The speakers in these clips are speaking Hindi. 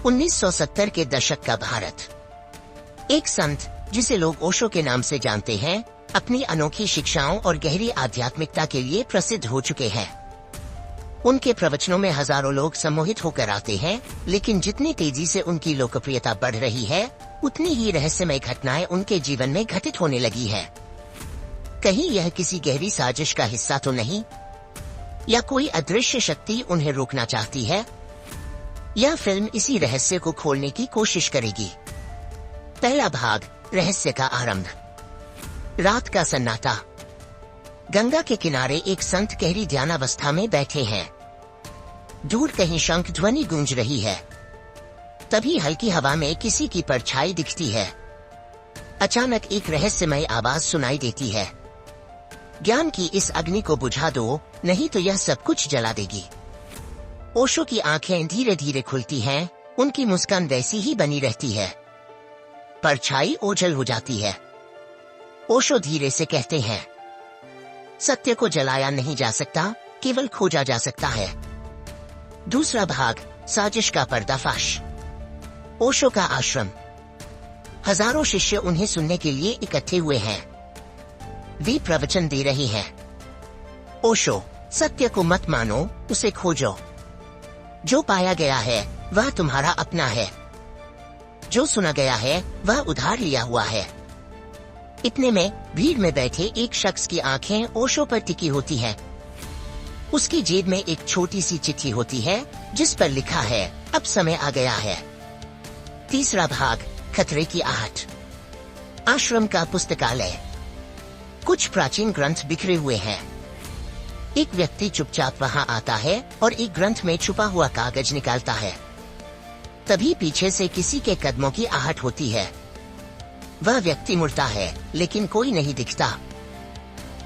1970 के दशक का भारत। एक संत जिसे लोग ओशो के नाम से जानते हैं, अपनी अनोखी शिक्षाओं और गहरी आध्यात्मिकता के लिए प्रसिद्ध हो चुके हैं। उनके प्रवचनों में हजारों लोग सम्मोहित होकर आते हैं, लेकिन जितनी तेजी से उनकी लोकप्रियता बढ़ रही है, उतनी ही रहस्यमय घटनाएं उनके जीवन में घटित होने लगी है। कहीं यह किसी गहरी साजिश का हिस्सा तो नहीं, या कोई अदृश्य शक्ति उन्हें रोकना चाहती है? यह फिल्म इसी रहस्य को खोलने की कोशिश करेगी। पहला भाग, रहस्य का आरंभ। रात का सन्नाटा। गंगा के किनारे एक संत गहरी ध्यानावस्था में बैठे हैं। दूर कहीं शंख ध्वनि गूंज रही है। तभी हल्की हवा में किसी की परछाई दिखती है। अचानक एक रहस्यमय आवाज सुनाई देती है, ज्ञान की इस अग्नि को बुझा दो, नहीं तो यह सब कुछ जला देगी। ओशो की आंखें धीरे धीरे खुलती हैं, उनकी मुस्कान वैसी ही बनी रहती है। परछाई ओझल हो जाती है। ओशो धीरे से कहते हैं, सत्य को जलाया नहीं जा सकता, केवल खोजा जा सकता है। दूसरा भाग, साजिश का पर्दाफाश। ओशो का आश्रम। हजारों शिष्य उन्हें सुनने के लिए इकट्ठे हुए हैं। वे प्रवचन दे रहे हैं। ओशो, सत्य को मत मानो, उसे खोजो। जो पाया गया है वह तुम्हारा अपना है। जो सुना गया है वह उधार लिया हुआ है। इतने में भीड़ में बैठे एक शख्स की आंखें ओशो पर टिकी होती हैं। उसकी जेब में एक छोटी सी चिट्ठी होती है, जिस पर लिखा है, अब समय आ गया है। तीसरा भाग, खतरे की आहट। आश्रम का पुस्तकालय। कुछ प्राचीन ग्रंथ बिखरे हुए हैं। एक व्यक्ति चुपचाप वहां आता है और एक ग्रंथ में छुपा हुआ कागज निकालता है। तभी पीछे से किसी के कदमों की आहट होती है। वह व्यक्ति मुड़ता है, लेकिन कोई नहीं दिखता।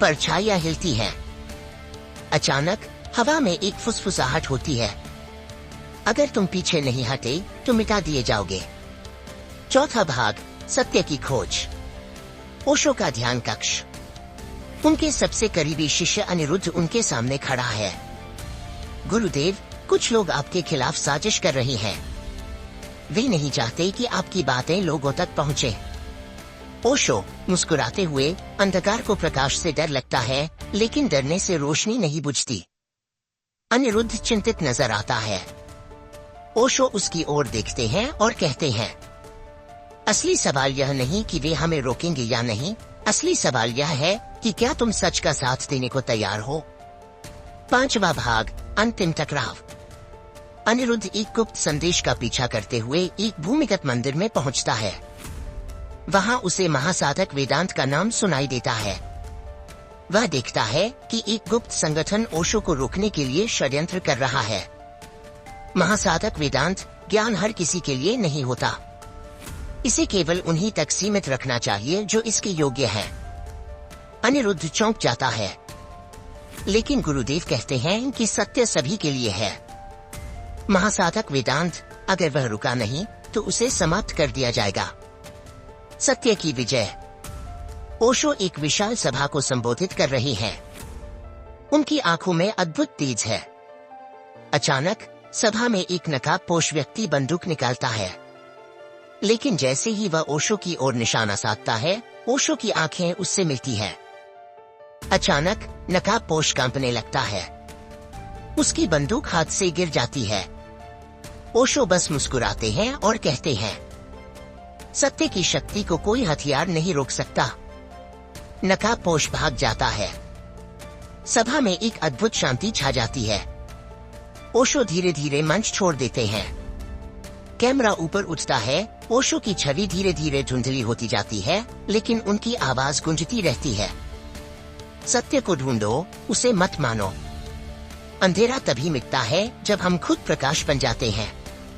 परछाइयां हिलती हैं। अचानक हवा में एक फुसफुसाहट होती है, अगर तुम पीछे नहीं हटे तो मिटा दिए जाओगे। चौथा भाग, सत्य की खोज। ओशो का ध्यान कक्ष। उनके सबसे करीबी शिष्य अनिरुद्ध उनके सामने खड़ा है। गुरुदेव, कुछ लोग आपके खिलाफ साजिश कर रहे हैं। वे नहीं चाहते कि आपकी बातें लोगों तक पहुंचे। ओशो मुस्कुराते हुए, अंधकार को प्रकाश से डर लगता है, लेकिन डरने से रोशनी नहीं बुझती। अनिरुद्ध चिंतित नजर आता है। ओशो उसकी ओर देखते हैं और कहते हैं, असली सवाल यह नहीं कि वे हमें रोकेंगे या नहीं, असली सवाल यह है कि क्या तुम सच का साथ देने को तैयार हो। पांचवा भाग, अंतिम टकराव। अनिरुद्ध एक गुप्त संदेश का पीछा करते हुए एक भूमिगत मंदिर में पहुंचता है। वहां उसे महासाधक वेदांत का नाम सुनाई देता है। वह देखता है कि एक गुप्त संगठन ओशो को रोकने के लिए षड्यंत्र कर रहा है। महासाधक वेदांत, ज्ञान हर किसी के लिए नहीं होता। इसे केवल उन्हीं तक सीमित रखना चाहिए जो इसके योग्य है। अनिरुद्ध चौंक जाता है, लेकिन गुरुदेव कहते हैं कि सत्य सभी के लिए है। महासाधक वेदांत, अगर वह रुका नहीं तो उसे समाप्त कर दिया जाएगा। सत्य की विजय। ओशो एक विशाल सभा को संबोधित कर रही हैं। उनकी आंखों में अद्भुत तेज है। अचानक सभा में एक नकाबपोश व्यक्ति बंदूक निकालता है, लेकिन जैसे ही वह ओशो की ओर निशाना साधता है, ओशो की आंखें उससे मिलती हैं। अचानक नकाबपोश कांपने लगता है। उसकी बंदूक हाथ से गिर जाती है। ओशो बस मुस्कुराते हैं और कहते हैं, सत्य की शक्ति को कोई हथियार नहीं रोक सकता। नकाबपोश भाग जाता है। सभा में एक अद्भुत शांति छा जाती है। ओशो धीरे धीरे मंच छोड़ देते हैं। कैमरा ऊपर उठता है। ओशो की छवि धीरे धीरे धुंधली होती जाती है, लेकिन उनकी आवाज गूंजती रहती है, सत्य को ढूंढो, उसे मत मानो। अंधेरा तभी मिटता है जब हम खुद प्रकाश बन जाते हैं।